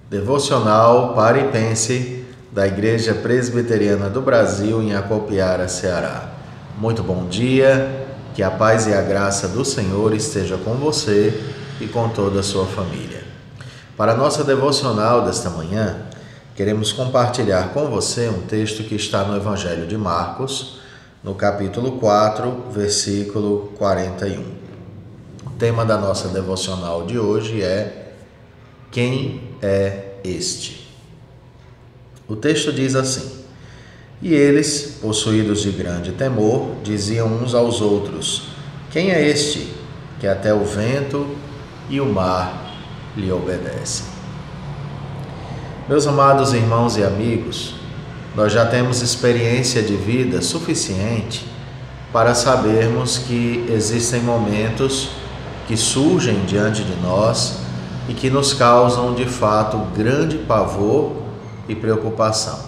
Devocional Pare e Pense da Igreja Presbiteriana do Brasil em Acopiara, Ceará. Muito bom dia, que a paz e a graça do Senhor esteja com você e com toda a sua família. Para a nossa devocional desta manhã, queremos compartilhar com você um texto que está no Evangelho de Marcos, no capítulo 4, versículo 41. O tema da nossa devocional de hoje é: quem é este? O texto diz assim: E eles, possuídos de grande temor, diziam uns aos outros: Quem é este, que até o vento e o mar lhe obedecem? Meus amados irmãos e amigos, nós já temos experiência de vida suficiente para sabermos que existem momentos que surgem diante de nós e que nos causam de fato grande pavor e preocupação.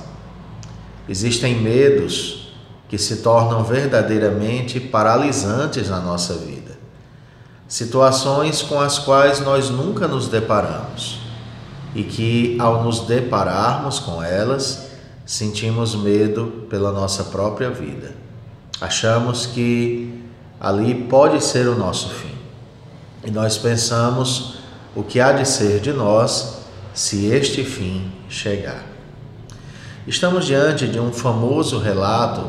Existem medos que se tornam verdadeiramente paralisantes na nossa vida. Situações com as quais nós nunca nos deparamos e que, ao nos depararmos com elas, sentimos medo pela nossa própria vida. Achamos que ali pode ser o nosso fim. E nós pensamos o que há de ser de nós se este fim chegar. Estamos diante de um famoso relato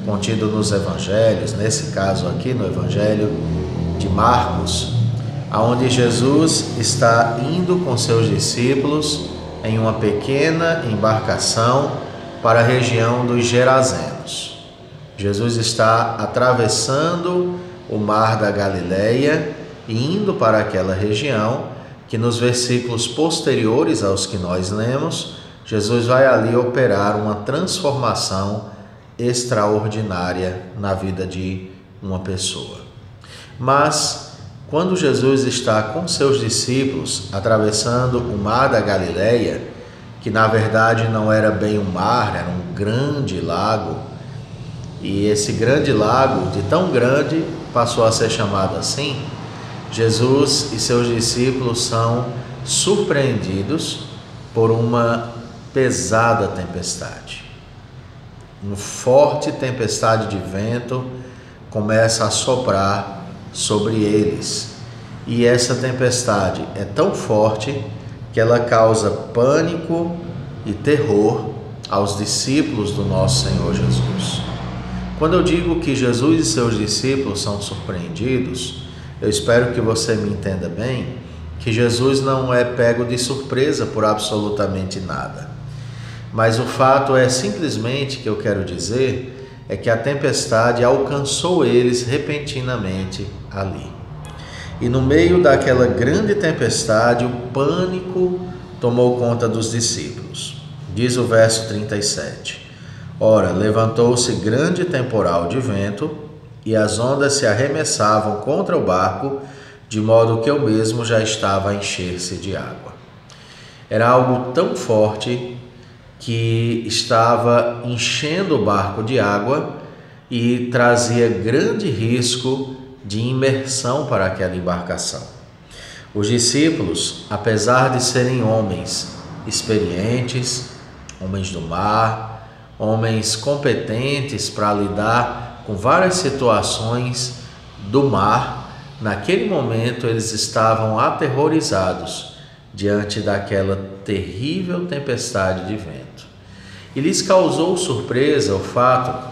contido nos evangelhos, nesse caso aqui no Evangelho de Marcos, onde Jesus está indo com seus discípulos em uma pequena embarcação para a região dos Gerazenos. Jesus está atravessando o mar da Galileia e indo para aquela região que nos versículos posteriores aos que nós lemos, Jesus vai ali operar uma transformação extraordinária na vida de uma pessoa. Mas, quando Jesus está com seus discípulos atravessando o mar da Galileia, que na verdade não era bem um mar, era um grande lago, e esse grande lago, de tão grande, passou a ser chamado assim, Jesus e seus discípulos são surpreendidos por uma pesada tempestade. Uma forte tempestade de vento começa a soprar sobre eles. E essa tempestade é tão forte que ela causa pânico e terror aos discípulos do nosso Senhor Jesus. Quando eu digo que Jesus e seus discípulos são surpreendidos, eu espero que você me entenda bem que Jesus não é pego de surpresa por absolutamente nada. Mas o fato é simplesmente que eu quero dizer é que a tempestade alcançou eles repentinamente ali. E no meio daquela grande tempestade, o pânico tomou conta dos discípulos. Diz o verso 37. Ora, levantou-se grande temporal de vento, e as ondas se arremessavam contra o barco, de modo que eu mesmo já estava a encher-se de água. Era algo tão forte que estava enchendo o barco de água e trazia grande risco de imersão para aquela embarcação. Os discípulos, apesar de serem homens experientes, homens do mar, homens competentes para lidar com várias situações do mar, naquele momento eles estavam aterrorizados diante daquela terrível tempestade de vento. E lhes causou surpresa o fato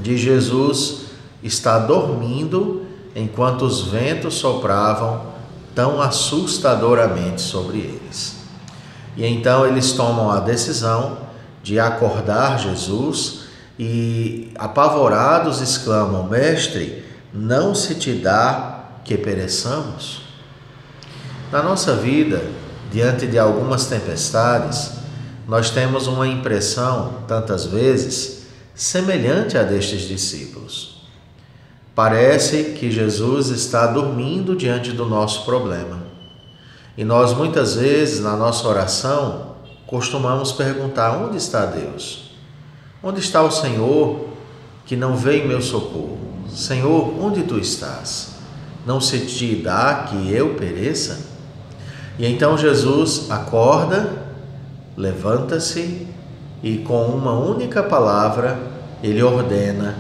de Jesus estar dormindo enquanto os ventos sopravam tão assustadoramente sobre eles. E então eles tomam a decisão de acordar Jesus e, apavorados, exclamam: Mestre, não se te dá que pereçamos? Na nossa vida, diante de algumas tempestades, nós temos uma impressão, tantas vezes, semelhante à destes discípulos. Parece que Jesus está dormindo diante do nosso problema. E nós, muitas vezes, na nossa oração, costumamos perguntar: onde está Deus? Onde está o Senhor que não veio em meu socorro? Senhor, onde tu estás? Não se te dá que eu pereça? E então Jesus acorda levanta-se e com uma única palavra ele ordena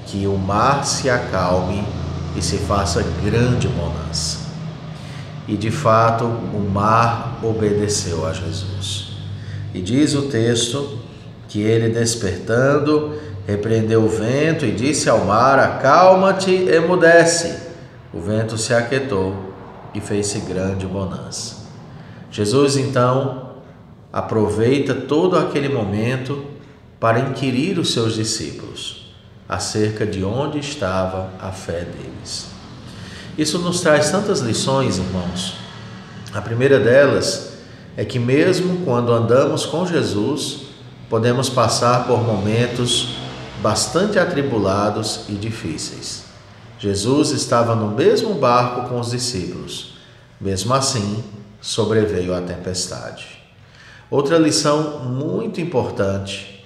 que o mar se acalme e se faça grande bonança. E de fato o mar obedeceu a Jesus. E diz o texto que ele, despertando, repreendeu o vento e disse ao mar: acalma-te, emudece. O vento se aquietou e fez-se grande bonança. Jesus então aproveita todo aquele momento para inquirir os seus discípulos acerca de onde estava a fé deles. Isso nos traz tantas lições, irmãos. A primeira delas é que mesmo quando andamos com Jesus, podemos passar por momentos bastante atribulados e difíceis. Jesus estava no mesmo barco com os discípulos. Mesmo assim, sobreveio a tempestade. Outra lição muito importante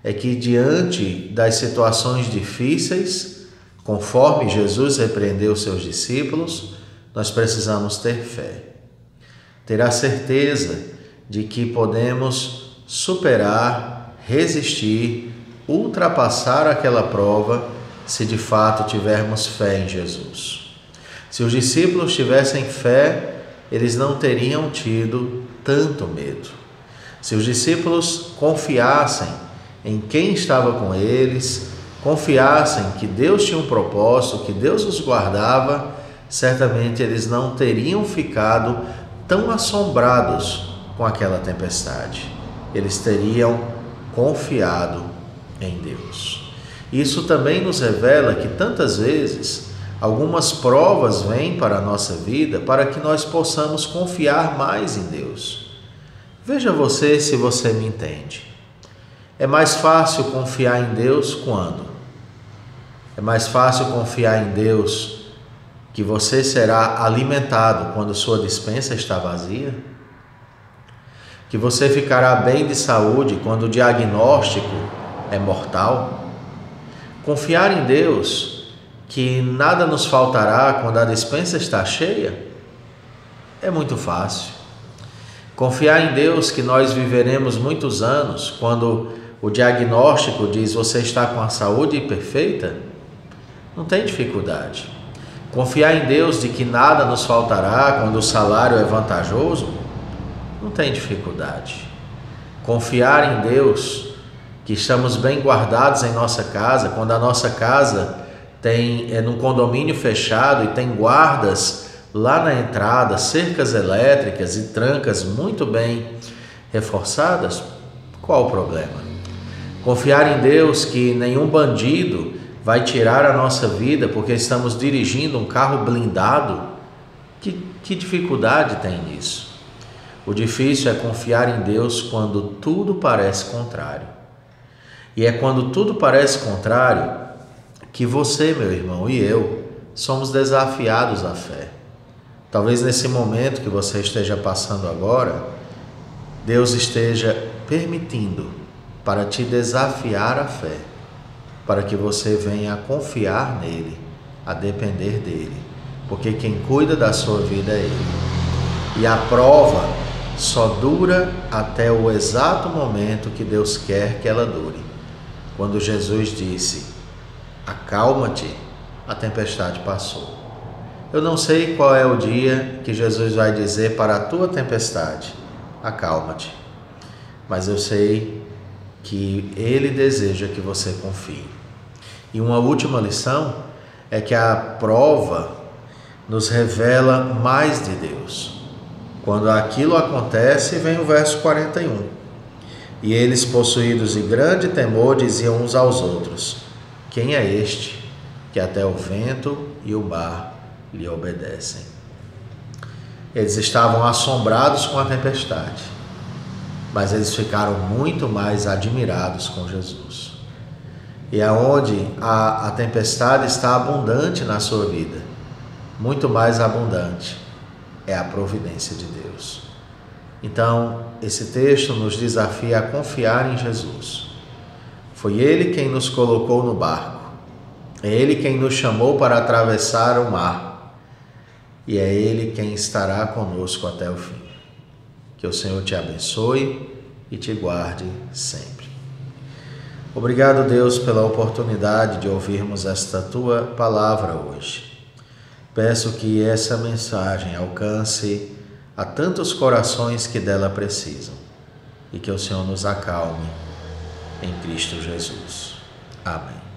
é que diante das situações difíceis, conforme Jesus repreendeu seus discípulos, nós precisamos ter fé. Ter a certeza de que podemos superar, resistir, ultrapassar aquela prova se de fato tivermos fé em Jesus. Se os discípulos tivessem fé, eles não teriam tido tanto medo. Se os discípulos confiassem em quem estava com eles, confiassem que Deus tinha um propósito, que Deus os guardava, certamente eles não teriam ficado tão assombrados com aquela tempestade. Eles teriam confiado em Deus. Isso também nos revela que tantas vezes algumas provas vêm para a nossa vida para que nós possamos confiar mais em Deus. Veja você se você me entende. É mais fácil confiar em Deus quando? É mais fácil confiar em Deus que você será alimentado quando sua despensa está vazia? Que você ficará bem de saúde quando o diagnóstico é mortal? Confiar em Deus que nada nos faltará quando a despensa está cheia? É muito fácil. Confiar em Deus que nós viveremos muitos anos quando o diagnóstico diz você está com a saúde perfeita? Não tem dificuldade. Confiar em Deus de que nada nos faltará quando o salário é vantajoso? Não tem dificuldade. Confiar em Deus que estamos bem guardados em nossa casa, quando a nossa casa é num condomínio fechado e tem guardas lá na entrada, cercas elétricas e trancas muito bem reforçadas, qual o problema? Confiar em Deus que nenhum bandido vai tirar a nossa vida porque estamos dirigindo um carro blindado, que dificuldade tem nisso? O difícil é confiar em Deus quando tudo parece contrário. E é quando tudo parece contrário que você, meu irmão, e eu somos desafiados à fé. Talvez nesse momento que você esteja passando agora, Deus esteja permitindo para te desafiar a fé, para que você venha a confiar nele, a depender dele, porque quem cuida da sua vida é ele. E a prova só dura até o exato momento que Deus quer que ela dure. Quando Jesus disse: acalma-te, a tempestade passou. Eu não sei qual é o dia que Jesus vai dizer para a tua tempestade: acalma-te. Mas eu sei que Ele deseja que você confie. E uma última lição é que a prova nos revela mais de Deus. Quando aquilo acontece, vem o verso 41. E eles, possuídos de grande temor, diziam uns aos outros: quem é este que até o vento e o mar lhe obedecem? Eles estavam assombrados com a tempestade, mas eles ficaram muito mais admirados com Jesus. E aonde a tempestade está abundante na sua vida, muito mais abundante é a providência de Deus. Então, esse texto nos desafia a confiar em Jesus. Foi Ele quem nos colocou no barco, é Ele quem nos chamou para atravessar o mar, e é Ele quem estará conosco até o fim. Que o Senhor te abençoe e te guarde sempre. Obrigado, Deus, pela oportunidade de ouvirmos esta tua palavra hoje. Peço que essa mensagem alcance a tantos corações que dela precisam e que o Senhor nos acalme em Cristo Jesus. Amém.